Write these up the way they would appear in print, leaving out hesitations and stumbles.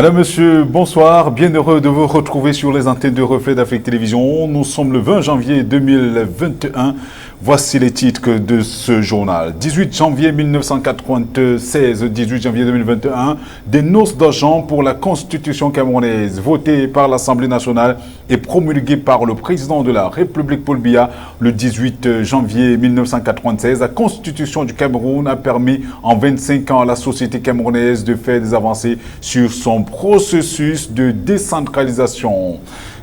Madame, Monsieur, bonsoir. Bien heureux de vous retrouver sur les antennes de Reflet d'Afrique Télévision. Nous sommes le 20 janvier 2021. Voici les titres de ce journal. 18 janvier 1996, 18 janvier 2021, des noces d'argent pour la Constitution camerounaise, votée par l'Assemblée nationale et promulguée par le président de la République Paul Biya le 18 janvier 1996. La Constitution du Cameroun a permis en 25 ans à la société camerounaise de faire des avancées sur son processus de décentralisation.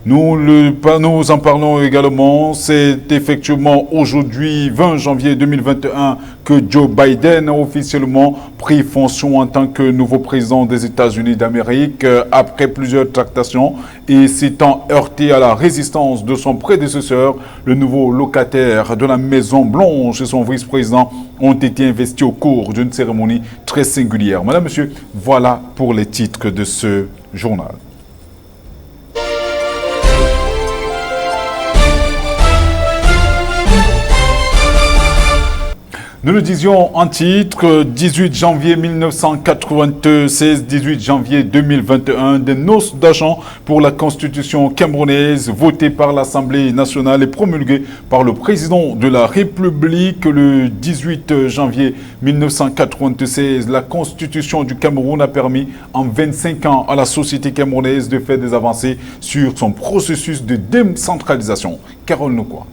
Nous en parlons également. C'est effectivement aujourd'hui, 20 janvier 2021, que Joe Biden a officiellement pris fonction en tant que nouveau président des États-Unis d'Amérique après plusieurs tractations et s'étant heurté à la résistance de son prédécesseur. Le nouveau locataire de la Maison Blanche et son vice-président ont été investis au cours d'une cérémonie très singulière. Madame, Monsieur, voilà pour les titres de ce journal. Nous le disions en titre, 18 janvier 1996, 18 janvier 2021, des noces d'argent pour la Constitution camerounaise, votée par l'Assemblée nationale et promulguée par le président de la République le 18 janvier 1996. La Constitution du Cameroun a permis en 25 ans à la société camerounaise de faire des avancées sur son processus de décentralisation. Carole Nokwa.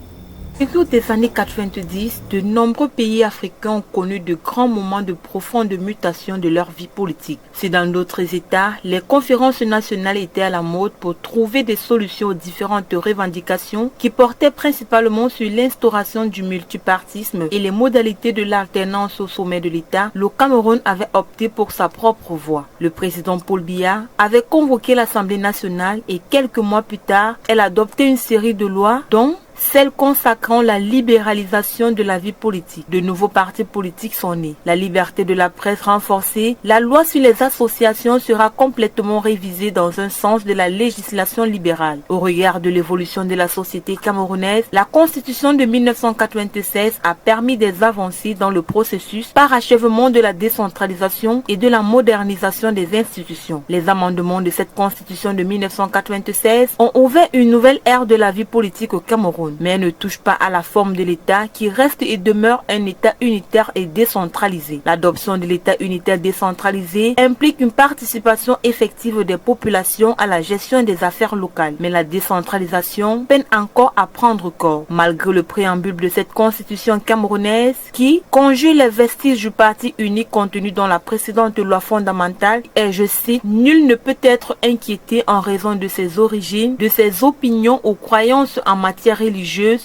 Au cours des années 90, de nombreux pays africains ont connu de grands moments de profonde mutation de leur vie politique. Si dans d'autres États, les conférences nationales étaient à la mode pour trouver des solutions aux différentes revendications qui portaient principalement sur l'instauration du multipartisme et les modalités de l'alternance au sommet de l'État, le Cameroun avait opté pour sa propre voie. Le président Paul Biya avait convoqué l'Assemblée nationale et quelques mois plus tard, elle a adopté une série de lois dont celle consacrant la libéralisation de la vie politique. De nouveaux partis politiques sont nés. La liberté de la presse renforcée, la loi sur les associations sera complètement révisée dans un sens de la législation libérale. Au regard de l'évolution de la société camerounaise, la Constitution de 1996 a permis des avancées dans le processus par achèvement de la décentralisation et de la modernisation des institutions. Les amendements de cette Constitution de 1996 ont ouvert une nouvelle ère de la vie politique au Cameroun, mais elle ne touche pas à la forme de l'État qui reste et demeure un État unitaire et décentralisé. L'adoption de l'État unitaire décentralisé implique une participation effective des populations à la gestion des affaires locales, mais la décentralisation peine encore à prendre corps, malgré le préambule de cette constitution camerounaise qui conjugue les vestiges du parti unique contenu dans la précédente loi fondamentale et, je cite, « Nul ne peut être inquiété en raison de ses origines, de ses opinions ou croyances en matière religieuse,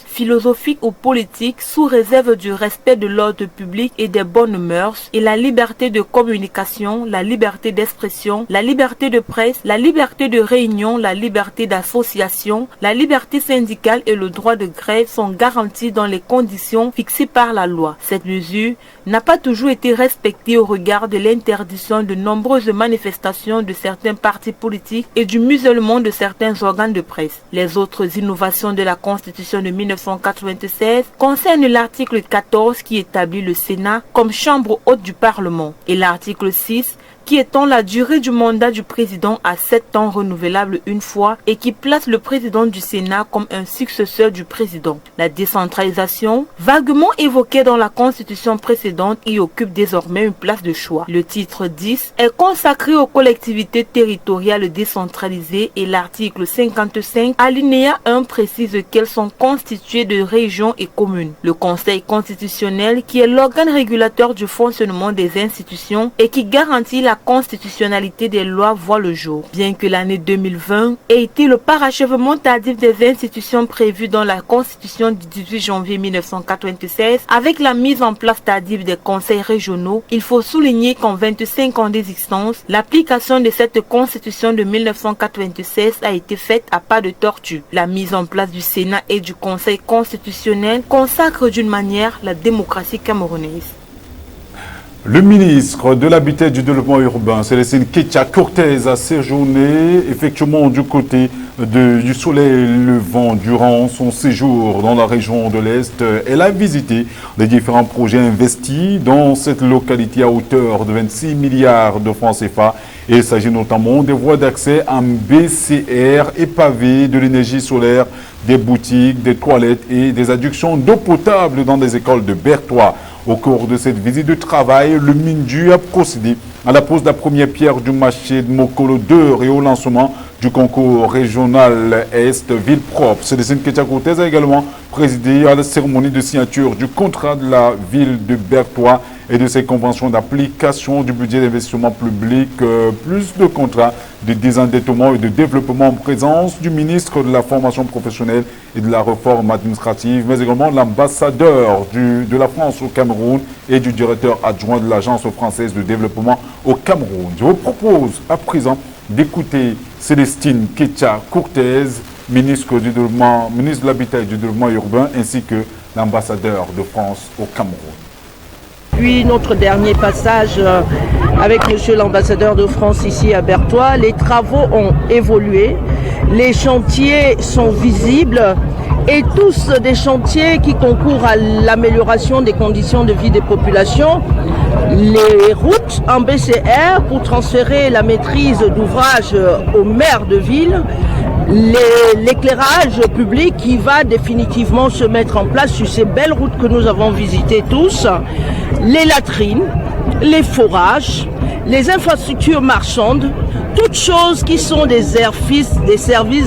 philosophique ou politique, sous réserve du respect de l'ordre public et des bonnes mœurs, et la liberté de communication, la liberté d'expression, la liberté de presse, la liberté de réunion, la liberté d'association, la liberté syndicale et le droit de grève sont garantis dans les conditions fixées par la loi. Cette mesure n'a pas toujours été respectée au regard de l'interdiction de nombreuses manifestations de certains partis politiques et du musellement de certains organes de presse. Les autres innovations de la Constitution de 1996 concerne l'article 14 qui établit le Sénat comme chambre haute du Parlement et l'article 6 qui étend la durée du mandat du président à 7 ans renouvelable une fois et qui place le président du Sénat comme un successeur du président. La décentralisation, vaguement évoquée dans la Constitution précédente, y occupe désormais une place de choix. Le titre 10 est consacré aux collectivités territoriales décentralisées et l'article 55, alinéa 1, précise qu'elles sont constituées de régions et communes. Le Conseil constitutionnel, qui est l'organe régulateur du fonctionnement des institutions et qui garantit la constitutionnalité des lois, voit le jour. Bien que l'année 2020 ait été le parachèvement tardif des institutions prévues dans la Constitution du 18 janvier 1996, avec la mise en place tardive des conseils régionaux, il faut souligner qu'en 25 ans d'existence, l'application de cette Constitution de 1996 a été faite à pas de tortue. La mise en place du Sénat et du Conseil constitutionnel consacre d'une manière la démocratie camerounaise. Le ministre de l'Habitat et du Développement urbain, Célestine Kétia Cortez, a séjourné effectivement du côté du soleil levant durant son séjour dans la région de l'Est. Elle a visité les différents projets investis dans cette localité à hauteur de 26 milliards de francs CFA. Il s'agit notamment des voies d'accès en BCR et pavés, de l'énergie solaire, des boutiques, des toilettes et des adductions d'eau potable dans des écoles de Berthois. Au cours de cette visite de travail, le MINDU a procédé à la pose de la première pierre du marché de Mokolo 2 et au lancement du concours régional Est Ville Propre. Célestine Kétia Cortez a également présidé à la cérémonie de signature du contrat de la ville de Berthois et de ses conventions d'application du budget d'investissement public, plus de contrats de désendettement et de développement en présence du ministre de la formation professionnelle et de la réforme administrative, mais également l'ambassadeur de la France au Cameroun et du directeur adjoint de l'Agence française de développement au Cameroun. Je vous propose à présent d'écouter Célestine Kétia Cortez, ministre de l'Habitat et du Développement urbain, ainsi que l'ambassadeur de France au Cameroun. Depuis notre dernier passage avec monsieur l'ambassadeur de France ici à Berthois, les travaux ont évolué, les chantiers sont visibles et tous des chantiers qui concourent à l'amélioration des conditions de vie des populations. Les routes en BCR pour transférer la maîtrise d'ouvrage aux maires de ville, l'éclairage public qui va définitivement se mettre en place sur ces belles routes que nous avons visitées tous, les latrines, les forages, les infrastructures marchandes, toutes choses qui sont des services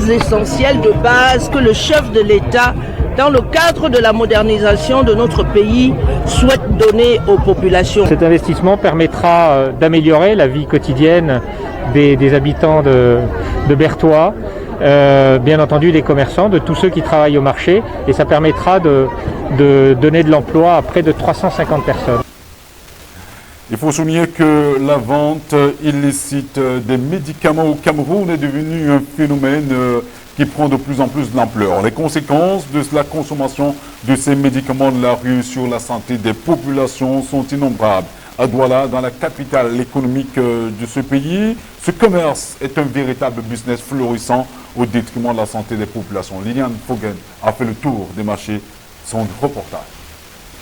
essentiels de base que le chef de l'État, dans le cadre de la modernisation de notre pays, souhaite donner aux populations. Cet investissement permettra d'améliorer la vie quotidienne des habitants de Berthois, bien entendu des commerçants, de tous ceux qui travaillent au marché, et ça permettra de donner de l'emploi à près de 350 personnes. Il faut souligner que la vente illicite des médicaments au Cameroun est devenue un phénomène qui prend de plus en plus d'ampleur. Les conséquences de la consommation de ces médicaments de la rue sur la santé des populations sont innombrables. À Douala, dans la capitale économique de ce pays, ce commerce est un véritable business florissant au détriment de la santé des populations. Liliane Foggen a fait le tour des marchés, son reportage.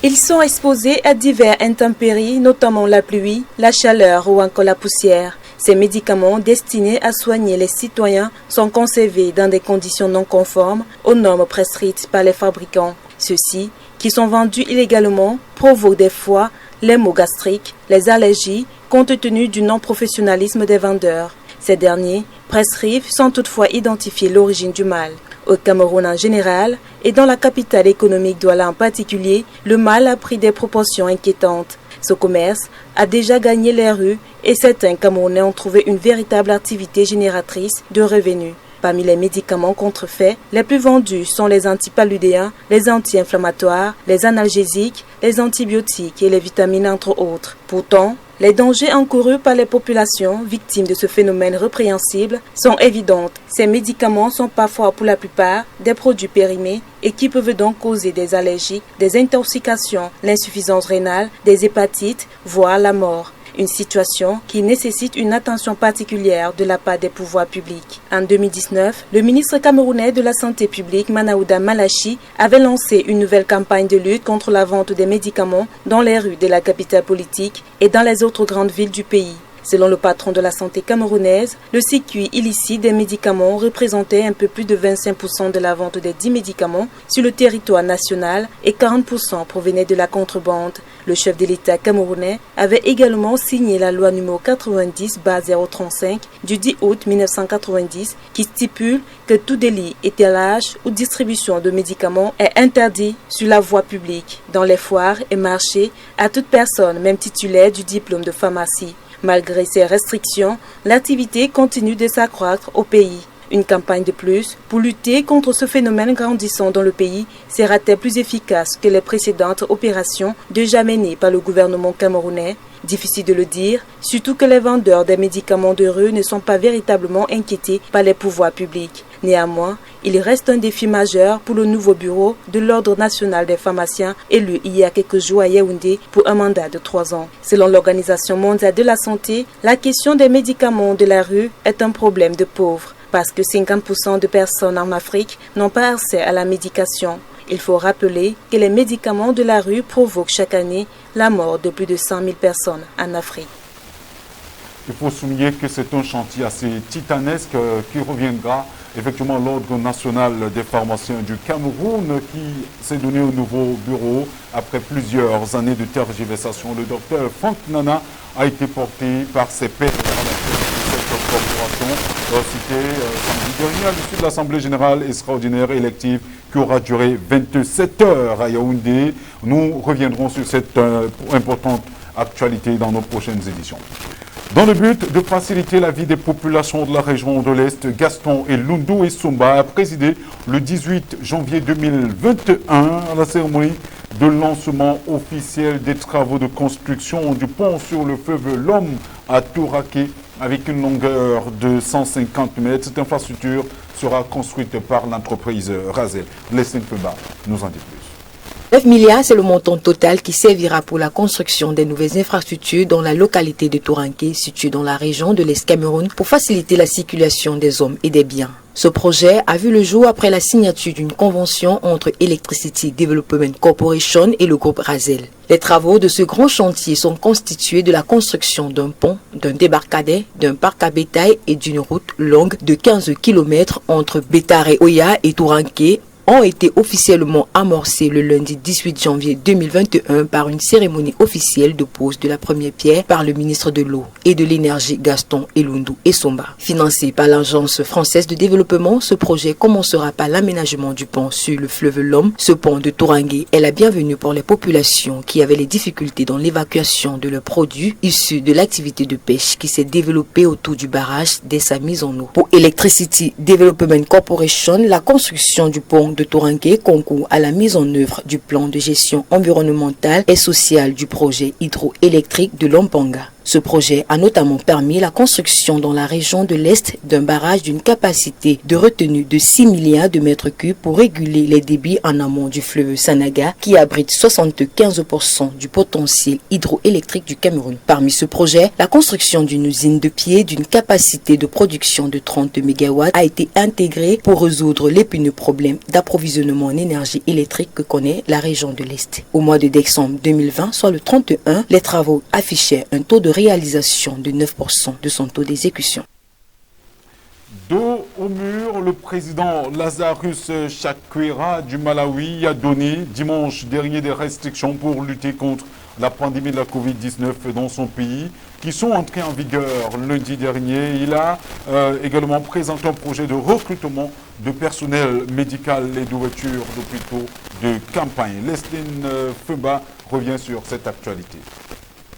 Ils sont exposés à divers intempéries, notamment la pluie, la chaleur ou encore la poussière. Ces médicaments destinés à soigner les citoyens sont conservés dans des conditions non conformes aux normes prescrites par les fabricants. Ceux-ci, qui sont vendus illégalement, provoquent des fois les maux gastriques, les allergies, compte tenu du non-professionnalisme des vendeurs. Ces derniers prescrivent sans toutefois identifier l'origine du mal. Au Cameroun en général et dans la capitale économique Douala en particulier, le mal a pris des proportions inquiétantes. Ce commerce a déjà gagné les rues et certains Camerounais ont trouvé une véritable activité génératrice de revenus. Parmi les médicaments contrefaits, les plus vendus sont les antipaludéens, les anti-inflammatoires, les analgésiques, les antibiotiques et les vitamines entre autres. Pourtant, les dangers encourus par les populations victimes de ce phénomène répréhensible sont évidents. Ces médicaments sont parfois pour la plupart des produits périmés et qui peuvent donc causer des allergies, des intoxications, l'insuffisance rénale, des hépatites, voire la mort. Une situation qui nécessite une attention particulière de la part des pouvoirs publics. En 2019, le ministre camerounais de la Santé publique, Manaouda Malachi, avait lancé une nouvelle campagne de lutte contre la vente des médicaments dans les rues de la capitale politique et dans les autres grandes villes du pays. Selon le patron de la santé camerounaise, le circuit illicite des médicaments représentait un peu plus de 25% de la vente des 10 médicaments sur le territoire national et 40% provenaient de la contrebande. Le chef de l'État camerounais avait également signé la loi numéro 90/035 du 10 août 1990 qui stipule que tout délit, étalage ou distribution de médicaments est interdit sur la voie publique, dans les foires et marchés, à toute personne, même titulaire du diplôme de pharmacie. Malgré ces restrictions, l'activité continue de s'accroître au pays. Une campagne de plus pour lutter contre ce phénomène grandissant dans le pays sera-t-elle plus efficace que les précédentes opérations déjà menées par le gouvernement camerounais? Difficile de le dire, surtout que les vendeurs des médicaments de rue ne sont pas véritablement inquiétés par les pouvoirs publics. Néanmoins, il reste un défi majeur pour le nouveau bureau de l'Ordre national des pharmaciens élu il y a quelques jours à Yaoundé pour un mandat de 3 ans. Selon l'Organisation mondiale de la santé, la question des médicaments de la rue est un problème de pauvres parce que 50% de personnes en Afrique n'ont pas accès à la médication. Il faut rappeler que les médicaments de la rue provoquent chaque année la mort de plus de 100 000 personnes en Afrique. Il faut souligner que c'est un chantier assez titanesque qui reviendra effectivement l'Ordre national des pharmaciens du Cameroun qui s'est donné au nouveau bureau après plusieurs années de tergiversation. Le docteur Franck Nana a été porté par ses pairs de cette corporation citée samedi dernier à l'issue de l'Assemblée générale extraordinaire élective qui aura duré 27 heures à Yaoundé. Nous reviendrons sur cette importante actualité dans nos prochaines éditions. Dans le but de faciliter la vie des populations de la région de l'Est, Gaston Elundu Essoumba a présidé le 18 janvier 2021 à la cérémonie de lancement officiel des travaux de construction du pont sur le fleuve Lom à Touraké avec une longueur de 150 mètres. Cette infrastructure sera construite par l'entreprise Razel. Leslie Feba nous en dit plus. 9 milliards, c'est le montant total qui servira pour la construction des nouvelles infrastructures dans la localité de Touranké, située dans la région de l'Est Cameroun, pour faciliter la circulation des hommes et des biens. Ce projet a vu le jour après la signature d'une convention entre Electricity Development Corporation et le groupe Razel. Les travaux de ce grand chantier sont constitués de la construction d'un pont, d'un débarcadère, d'un parc à bétail et d'une route longue de 15 km entre Bétaré-Oya et Touranké, ont été officiellement amorcés le lundi 18 janvier 2021 par une cérémonie officielle de pose de la première pierre par le ministre de l'Eau et de l'Énergie Gaston Elundu Essoumba. Financé par l'Agence française de développement, ce projet commencera par l'aménagement du pont sur le fleuve Lom. Ce pont de Touranké est la bienvenue pour les populations qui avaient les difficultés dans l'évacuation de leurs produits issus de l'activité de pêche qui s'est développée autour du barrage dès sa mise en eau. Pour Electricity Development Corporation, la construction du pont de Touranké concourt à la mise en œuvre du plan de gestion environnementale et sociale du projet hydroélectrique de Lompanga. Ce projet a notamment permis la construction dans la région de l'Est d'un barrage d'une capacité de retenue de 6 milliards de mètres cubes pour réguler les débits en amont du fleuve Sanaga qui abrite 75% du potentiel hydroélectrique du Cameroun. Parmi ce projet, la construction d'une usine de pied d'une capacité de production de 30 MW a été intégrée pour résoudre l'épineux problème d'approvisionnement en énergie électrique que connaît la région de l'Est. Au mois de décembre 2020, soit le 31, les travaux affichaient un taux de réalisation de 9% de son taux d'exécution. Dos au mur, le président Lazarus Chakwera du Malawi a donné dimanche dernier des restrictions pour lutter contre la pandémie de la Covid-19 dans son pays, qui sont entrées en vigueur lundi dernier. Il a également présenté un projet de recrutement de personnel médical et d'ouverture d'hôpitaux de campagne. Leslie Feba revient sur cette actualité.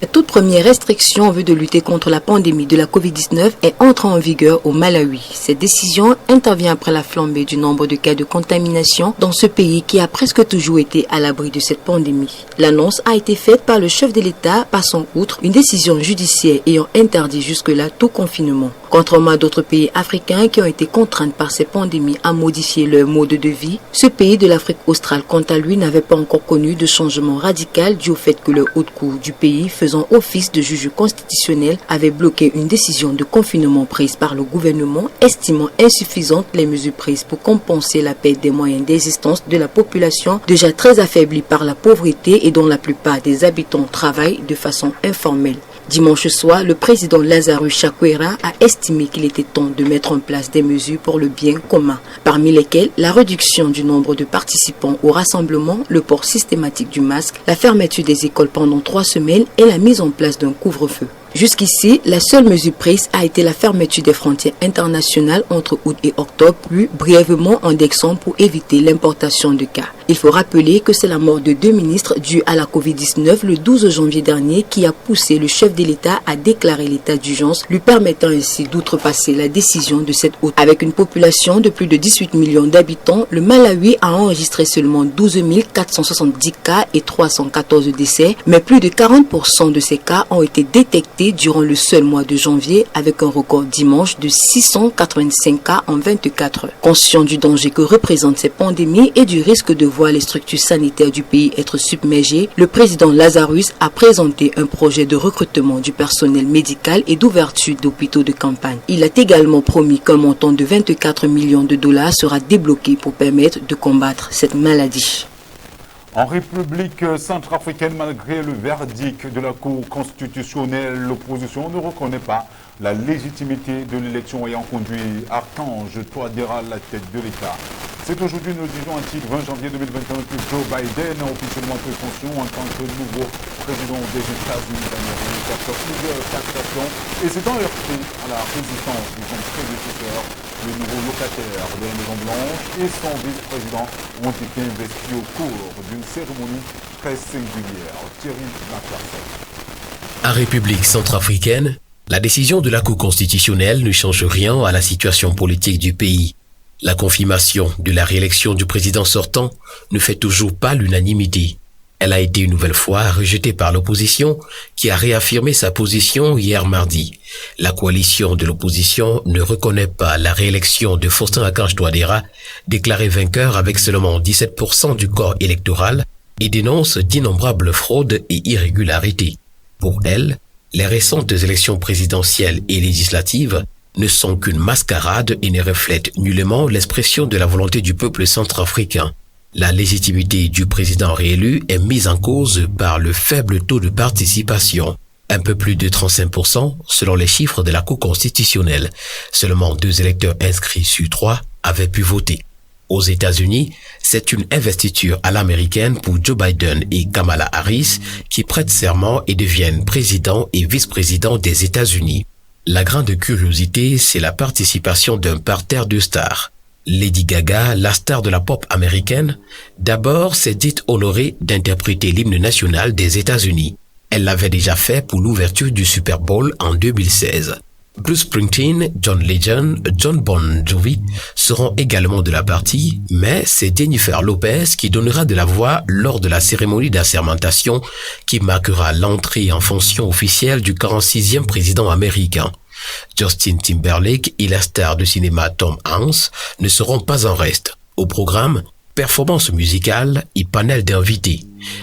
La toute première restriction en vue de lutter contre la pandémie de la Covid-19 est entrée en vigueur au Malawi. Cette décision intervient après la flambée du nombre de cas de contamination dans ce pays qui a presque toujours été à l'abri de cette pandémie. L'annonce a été faite par le chef de l'État, passant outre une décision judiciaire ayant interdit jusque-là tout confinement. Contrairement à d'autres pays africains qui ont été contraints par ces pandémies à modifier leur mode de vie, ce pays de l'Afrique australe, quant à lui, n'avait pas encore connu de changement radical dû au fait que le haute cour du pays, faisant office de juge constitutionnel, avait bloqué une décision de confinement prise par le gouvernement, estimant insuffisantes les mesures prises pour compenser la perte des moyens d'existence de la population déjà très affaiblie par la pauvreté et dont la plupart des habitants travaillent de façon informelle. Dimanche soir, le président Lazarus Chakwera a estimé qu'il était temps de mettre en place des mesures pour le bien commun, parmi lesquelles la réduction du nombre de participants au rassemblement, le port systématique du masque, la fermeture des écoles pendant 3 semaines et la mise en place d'un couvre-feu. Jusqu'ici, la seule mesure prise a été la fermeture des frontières internationales entre août et octobre, puis brièvement en décembre pour éviter l'importation de cas. Il faut rappeler que c'est la mort de 2 ministres due à la Covid-19 le 12 janvier dernier qui a poussé le chef de l'État à déclarer l'état d'urgence, lui permettant ainsi d'outrepasser la décision de cette août. Avec une population de plus de 18 millions d'habitants, le Malawi a enregistré seulement 12 470 cas et 314 décès, mais plus de 40% de ces cas ont été détectés durant le seul mois de janvier, avec un record dimanche de 685 cas en 24 heures. Conscient du danger que représente ces pandémies et du risque de voir les structures sanitaires du pays être submergées, le président Lazarus a présenté un projet de recrutement du personnel médical et d'ouverture d'hôpitaux de campagne. Il a également promis qu'un montant de 24 millions de dollars sera débloqué pour permettre de combattre cette maladie. En République centrafricaine, malgré le verdict de la Cour constitutionnelle, l'opposition ne reconnaît pas la légitimité de l'élection ayant conduit Archange Touadéra à la tête de l'État. C'est aujourd'hui, nous disons, un titre 20 janvier 2021 que Joe Biden a officiellement pris fonction en tant que nouveau président des États-Unis d'Amérique après plusieurs captations et s'étant heurté à la résistance de son prédécesseur. Le nouveau locataire de la Maison-Blanche et son vice-président ont été investis au cours d'une cérémonie très singulière. Thierry Macpherson. En République centrafricaine, la décision de la Cour constitutionnelle ne change rien à la situation politique du pays. La confirmation de la réélection du président sortant ne fait toujours pas l'unanimité. Elle a été une nouvelle fois rejetée par l'opposition qui a réaffirmé sa position hier mardi. La coalition de l'opposition ne reconnaît pas la réélection de Faustin-Archange Touadéra, déclaré vainqueur avec seulement 17% du corps électoral, et dénonce d'innombrables fraudes et irrégularités. Pour elle, les récentes élections présidentielles et législatives ne sont qu'une mascarade et ne reflètent nullement l'expression de la volonté du peuple centrafricain. La légitimité du président réélu est mise en cause par le faible taux de participation, un peu plus de 35% selon les chiffres de la Cour constitutionnelle. Seulement 2 électeurs inscrits sur 3 avaient pu voter. Aux États-Unis, c'est une investiture à l'américaine pour Joe Biden et Kamala Harris qui prêtent serment et deviennent président et vice-président des États-Unis. La grande curiosité, c'est la participation d'un parterre de stars. Lady Gaga, la star de la pop américaine, d'abord s'est dite honorée d'interpréter l'hymne national des États-Unis. Elle l'avait déjà fait pour l'ouverture du Super Bowl en 2016. Bruce Springsteen, John Legend, John Bon Jovi seront également de la partie, mais c'est Jennifer Lopez qui donnera de la voix lors de la cérémonie d'assermentation qui marquera l'entrée en fonction officielle du 46e président américain. Justin Timberlake et la star de cinéma Tom Hanks ne seront pas en reste. Au programme, performance musicale et panel d'invités.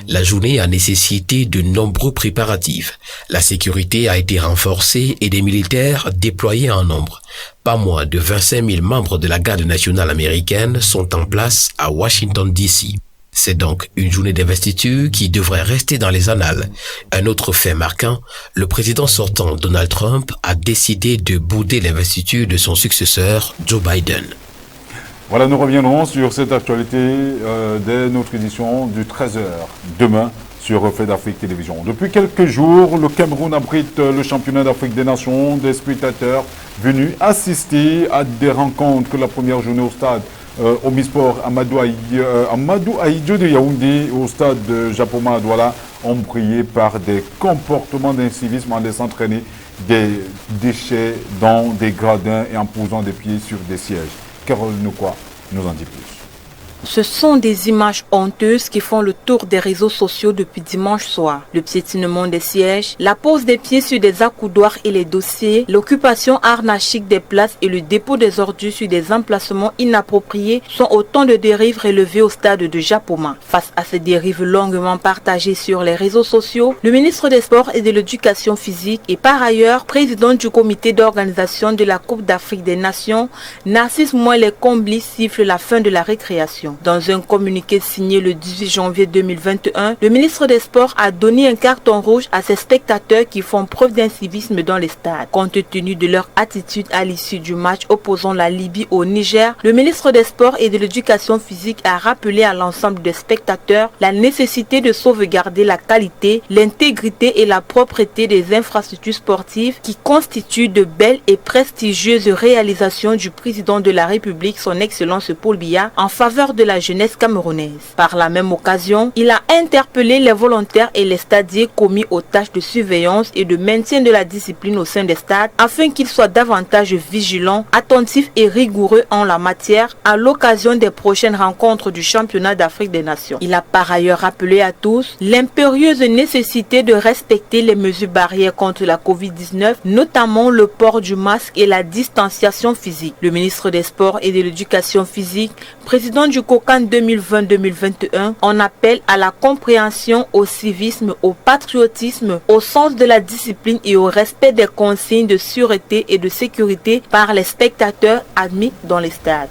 La journée a nécessité de nombreux préparatifs. La sécurité a été renforcée et des militaires déployés en nombre. Pas moins de 25 000 membres de la garde nationale américaine sont en place à Washington DC. C'est donc une journée d'investiture qui devrait rester dans les annales. Un autre fait marquant, le président sortant Donald Trump a décidé de bouder l'investiture de son successeur Joe Biden. Voilà, nous reviendrons sur cette actualité dès notre édition du 13h demain sur Reflet d'Afrique Télévision. Depuis quelques jours, le Cameroun abrite le championnat d'Afrique des Nations, des spectateurs venus assister à des rencontres que la première journée au stade Omnisport Amadou Ahidjo de Yaoundé au stade de Japoma à Douala ont brillé par des comportements d'incivisme en laissant traîner des déchets dans des gradins et en posant des pieds sur des sièges. Carole Nukwa nous en dit plus. Ce sont des images honteuses qui font le tour des réseaux sociaux depuis dimanche soir. Le piétinement des sièges, la pose des pieds sur des accoudoirs et les dossiers, l'occupation anarchique des places et le dépôt des ordures sur des emplacements inappropriés sont autant de dérives relevées au stade de Japoma. Face à ces dérives longuement partagées sur les réseaux sociaux, le ministre des Sports et de l'Éducation physique et par ailleurs président du comité d'organisation de la Coupe d'Afrique des Nations, Narcisse Moelle-Combli siffle la fin de la récréation. compétition. Dans un communiqué signé le 18 janvier 2021, le ministre des Sports a donné un carton rouge à ces spectateurs qui font preuve d'incivisme dans les stades. Compte tenu de leur attitude à l'issue du match opposant la Libye au Niger, le ministre des Sports et de l'Éducation physique a rappelé à l'ensemble des spectateurs la nécessité de sauvegarder la qualité, l'intégrité et la propreté des infrastructures sportives qui constituent de belles et prestigieuses réalisations du président de la République, son Excellence Paul Biya, en faveur de la jeunesse camerounaise. Par la même occasion, il a interpellé les volontaires et les stadiers commis aux tâches de surveillance et de maintien de la discipline au sein des stades afin qu'ils soient davantage vigilants, attentifs et rigoureux en la matière à l'occasion des prochaines rencontres du championnat d'Afrique des Nations. Il a par ailleurs rappelé à tous l'impérieuse nécessité de respecter les mesures barrières contre la Covid-19, notamment le port du masque et la distanciation physique. Le ministre des Sports et de l'Éducation physique, président du COCAN 2020-2021, en appelle à la compréhension, au civisme, au patriotisme, au sens de la discipline et au respect des consignes de sûreté et de sécurité par les spectateurs admis dans les stades.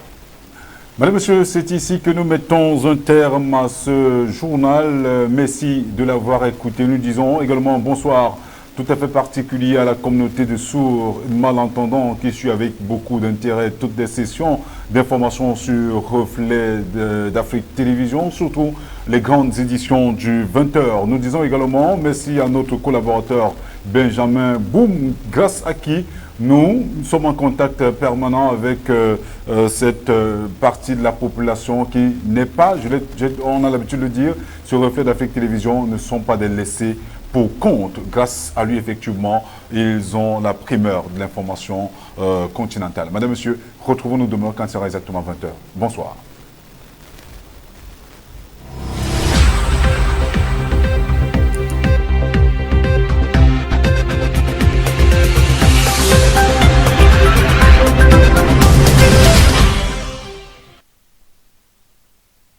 Madame, Monsieur, c'est ici que nous mettons un terme à ce journal. Merci de l'avoir écouté. Nous disons également bonsoir tout à fait particulier à la communauté de sourds et de malentendants qui suit avec beaucoup d'intérêt toutes les sessions d'information sur Reflet d'Afrique Télévision, surtout les grandes éditions du 20h. Nous disons également merci à notre collaborateur Benjamin Boum, grâce à qui nous sommes en contact permanent avec cette partie de la population qui n'est pas, on a l'habitude de le dire, sur Reflet d'Afrique Télévision, ne sont pas des laissés pour compte. Grâce à lui, effectivement, ils ont la primeur de l'information continentale. Madame, Monsieur, retrouvons-nous demain quand il sera exactement 20h. Bonsoir.